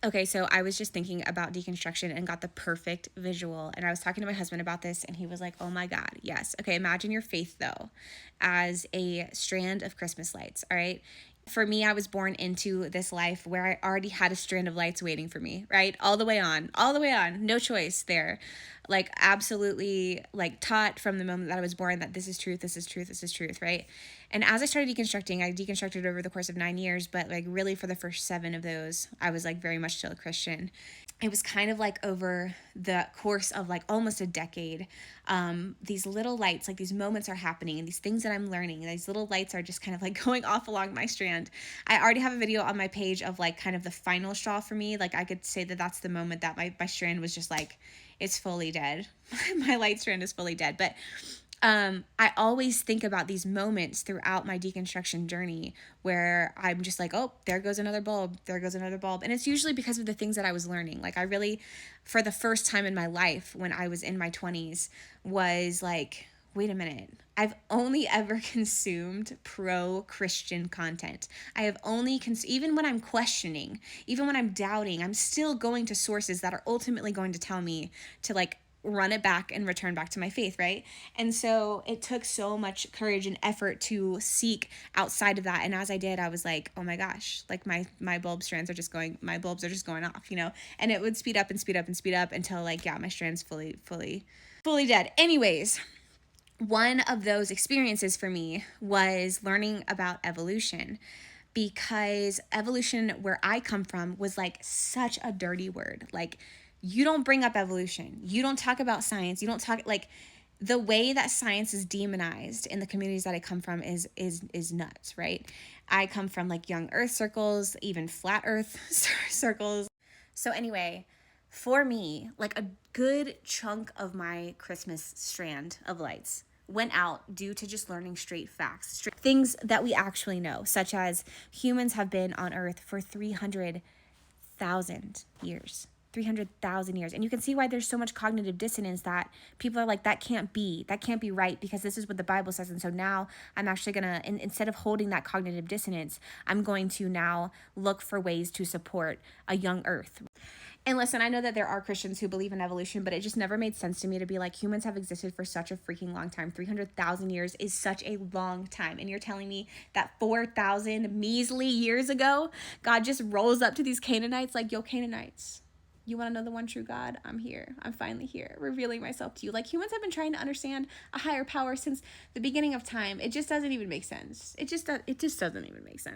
Okay, so I was just thinking about deconstruction and got the perfect visual. And I was talking to my husband about this, and he was like, oh my God, yes. Okay, imagine your faith, though, as a strand of Christmas lights, all right? For me, I was born into this life where I already had a strand of lights waiting for me, right? All the way on, no choice there. Like, absolutely, like, taught from the moment that I was born that this is truth, this is truth, this is truth, right? And as I started deconstructing, I deconstructed over the course of 9 years, but like really for the first 7 of those, I was like very much still a Christian. It was kind of like over the course of like almost a decade, these little lights, like these moments are happening and these things that I'm learning, these little lights are just kind of like going off along my strand. I already have a video on my page of like kind of the final straw for me. Like I could say that that's the moment that my strand was just like, it's fully dead. My light strand is fully dead. But I always think about these moments throughout my deconstruction journey where I'm just like, oh, there goes another bulb. There goes another bulb. And it's usually because of the things that I was learning. Like I really, for the first time in my life when I was in my 20s, was like, wait a minute. I've only ever consumed pro-Christian content. I have only, even when I'm questioning, even when I'm doubting, I'm still going to sources that are ultimately going to tell me to like run it back and return back to my faith, right? And so it took so much courage and effort to seek outside of that. And as I did, I was like, oh my gosh, like my bulb strands are just going, my bulbs are just going off, you know? And it would speed up and speed up and speed up until like, yeah, my strand's fully dead. Anyways, one of those experiences for me was learning about evolution, because evolution where I come from was like such a dirty word. Like you don't bring up evolution. You don't talk about science. You don't talk like the way that science is demonized in the communities that I come from is nuts, right? I come from like young earth circles, even flat earth circles. So anyway, for me, like a good chunk of my Christmas strand of lights went out due to just learning straight facts, things that we actually know, such as humans have been on Earth for 300,000 years. 300,000 years. And you can see why there's so much cognitive dissonance, that people are like, that can't be right, because this is what the Bible says. And so now I'm actually going to, instead of holding that cognitive dissonance, I'm going to now look for ways to support a young earth. And listen, I know that there are Christians who believe in evolution, but it just never made sense to me to be like, humans have existed for such a freaking long time. 300,000 years is such a long time. And you're telling me that 4,000 measly years ago, God just rolls up to these Canaanites like, yo, Canaanites, you want to know the one true God? I'm here. I'm finally here, revealing myself to you. Like, humans have been trying to understand a higher power since the beginning of time. It just doesn't even make sense. It just doesn't even make sense.